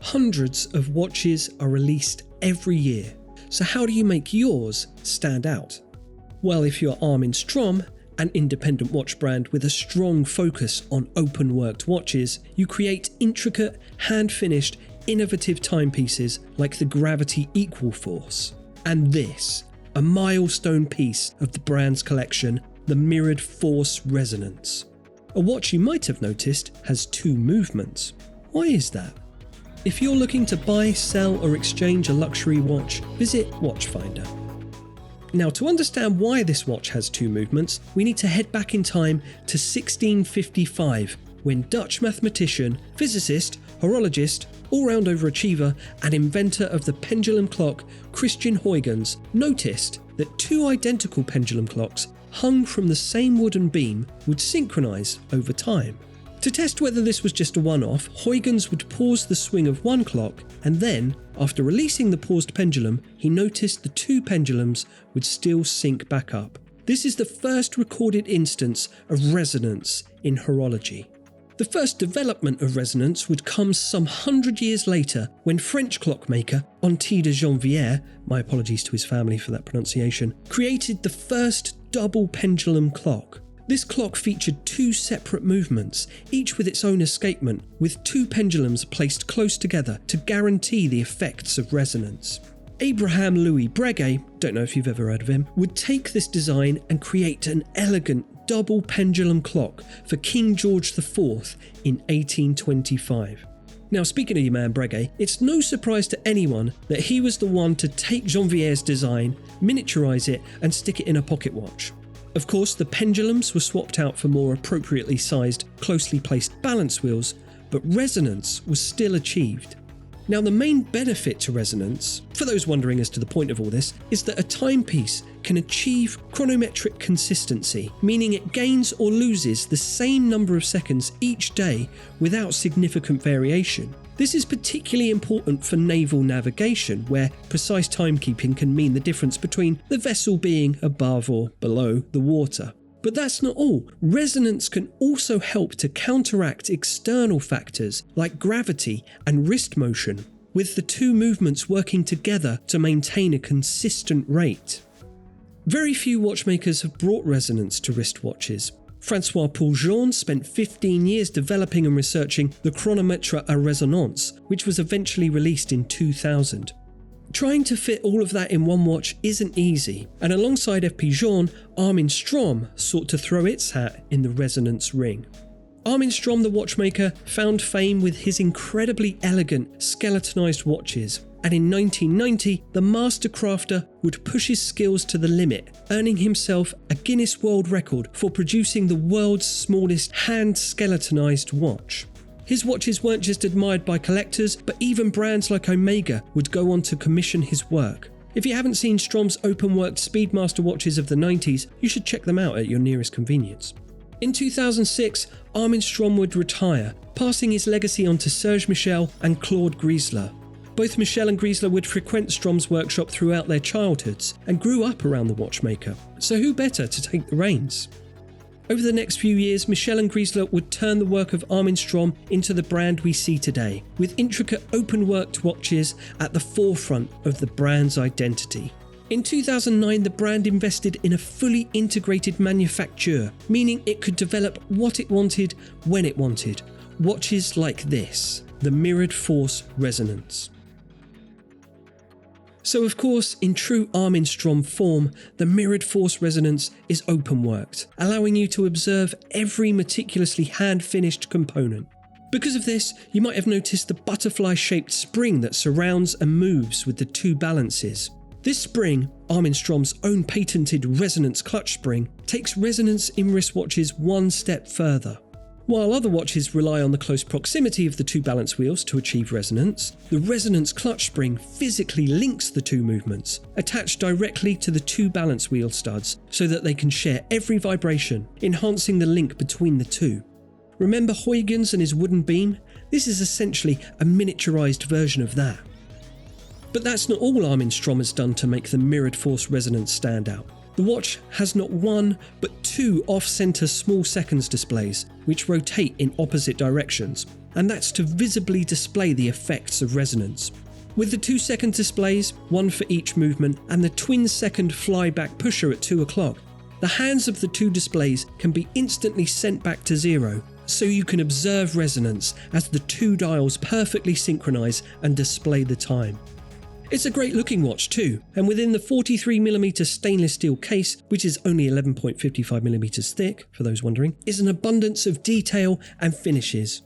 Hundreds of watches are released every year. So how do you make yours stand out? Well, if you're Armin Strom, an independent watch brand with a strong focus on open-worked watches, you create intricate, hand-finished, innovative timepieces like the Gravity Equal Force. And this, a milestone piece of the brand's collection, the Mirrored Force Resonance. A watch you might have noticed has 2 movements. Why is that? If you're looking to buy, sell or exchange a luxury watch, visit Watchfinder. Now, to understand why this watch has 2 movements, we need to head back in time to 1655, when Dutch mathematician, physicist, horologist, all-round overachiever and inventor of the pendulum clock, Christian Huygens, noticed that 2 identical pendulum clocks hung from the same wooden beam would synchronise over time. To test whether this was just a one-off, Huygens would pause the swing of one clock, and then, after releasing the paused pendulum, he noticed the 2 pendulums would still sync back up. This is the first recorded instance of resonance in horology. The first development of resonance would come some 100 years later when French clockmaker Anti de Gennevière, my apologies to his family for that pronunciation, created the first double pendulum clock. This clock featured 2 separate movements, each with its own escapement, with 2 pendulums placed close together to guarantee the effects of resonance. Abraham Louis Breguet, don't know if you've ever heard of him, would take this design and create an elegant double pendulum clock for King George IV in 1825. Now, speaking of your man Breguet, it's no surprise to anyone that he was the one to take Gennevière's design, miniaturise it and stick it in a pocket watch. Of course, the pendulums were swapped out for more appropriately sized, closely placed balance wheels, but resonance was still achieved. Now, the main benefit to resonance, for those wondering as to the point of all this, is that a timepiece can achieve chronometric consistency, meaning it gains or loses the same number of seconds each day without significant variation. This is particularly important for naval navigation, where precise timekeeping can mean the difference between the vessel being above or below the water. But that's not all. Resonance can also help to counteract external factors like gravity and wrist motion, with the 2 movements working together to maintain a consistent rate. Very few watchmakers have brought resonance to wristwatches. Francois Pauljon spent 15 years developing and researching the chronometre à résonance, which was eventually released in 2000. Trying to fit all of that in one watch isn't easy, and alongside F. Pigeon, Armin Strom sought to throw its hat in the resonance ring. Armin Strom, the watchmaker, found fame with his incredibly elegant, skeletonized watches, and in 1990, the master crafter would push his skills to the limit, earning himself a Guinness World Record for producing the world's smallest hand-skeletonized watch. His watches weren't just admired by collectors, but even brands like Omega would go on to commission his work. If you haven't seen Strom's open-worked Speedmaster watches of the 90s, you should check them out at your nearest convenience. In 2006, Armin Strom would retire, passing his legacy on to Serge Michel and Claude Griesler. Both Michel and Griesler would frequent Strom's workshop throughout their childhoods and grew up around the watchmaker, so who better to take the reins? Over the next few years, Michel and Griesler would turn the work of Armin Strom into the brand we see today, with intricate open-worked watches at the forefront of the brand's identity. In 2009, the brand invested in a fully integrated manufacture, meaning it could develop what it wanted when it wanted. Watches like this, the Mirrored Force Resonance. So of course, in true Armin Strom form, the Mirrored Force Resonance is open-worked, allowing you to observe every meticulously hand-finished component. Because of this, you might have noticed the butterfly-shaped spring that surrounds and moves with the 2 balances. This spring, Armin Strom's own patented resonance clutch spring, takes resonance in wristwatches one step further. While other watches rely on the close proximity of the 2 balance wheels to achieve resonance, the resonance clutch spring physically links the 2 movements, attached directly to the 2 balance wheel studs so that they can share every vibration, enhancing the link between the 2. Remember Huygens and his wooden beam? This is essentially a miniaturized version of that. But that's not all Armin Strom has done to make the Mirrored Force Resonance stand out. The watch has not 1, but 2 off-center small seconds displays, which rotate in opposite directions. and that's to visibly display the effects of resonance. With the 2-second displays, one for each movement, and the twin-second flyback pusher at 2 o'clock, the hands of the two displays can be instantly sent back to 0, so you can observe resonance as the two dials perfectly synchronize and display the time. It's a great looking watch too, and within the 43mm stainless steel case, which is only 11.55mm thick, for those wondering, is an abundance of detail and finishes.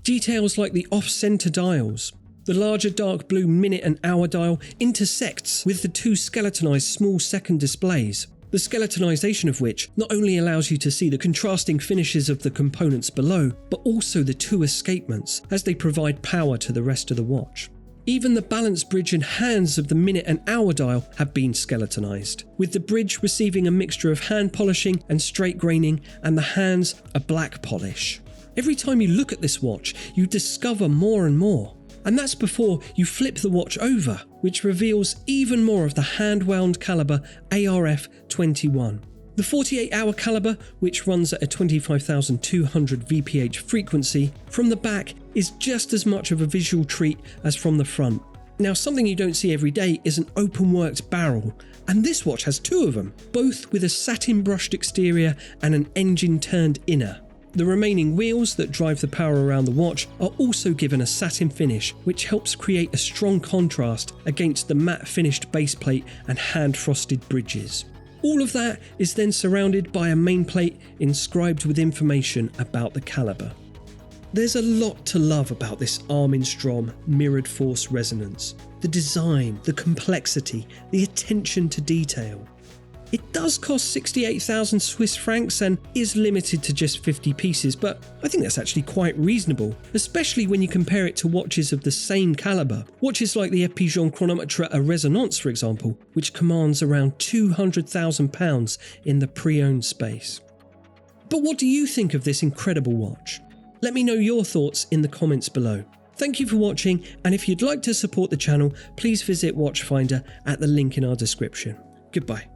Details like the off-center dials. The larger dark blue minute and hour dial intersects with the two skeletonized small second displays, the skeletonization of which not only allows you to see the contrasting finishes of the components below, but also the two escapements as they provide power to the rest of the watch. Even the balance bridge and hands of the minute and hour dial have been skeletonized, with the bridge receiving a mixture of hand polishing and straight graining, and the hands a black polish. Every time you look at this watch, you discover more and more. And that's before you flip the watch over, which reveals even more of the hand-wound caliber ARF 21. The 48-hour caliber, which runs at a 25,200 VPH frequency, from the back is just as much of a visual treat as from the front. Now, something you don't see every day is an open-worked barrel, and this watch has 2 of them, both with a satin-brushed exterior and an engine-turned inner. The remaining wheels that drive the power around the watch are also given a satin finish, which helps create a strong contrast against the matte finished base plate and hand frosted bridges. All of that is then surrounded by a main plate inscribed with information about the caliber. There's a lot to love about this Armin Strom mirrored force resonance. The design, the complexity, the attention to detail. It does cost 68,000 Swiss francs and is limited to just 50 pieces, but I think that's actually quite reasonable, especially when you compare it to watches of the same caliber. Watches like the Pigeon chronometry à résonance, for example, which commands around £200,000 in the pre-owned space. But what do you think of this incredible watch? Let me know your thoughts in the comments below. Thank you for watching, and if you'd like to support the channel, please visit Watchfinder at the link in our description. Goodbye.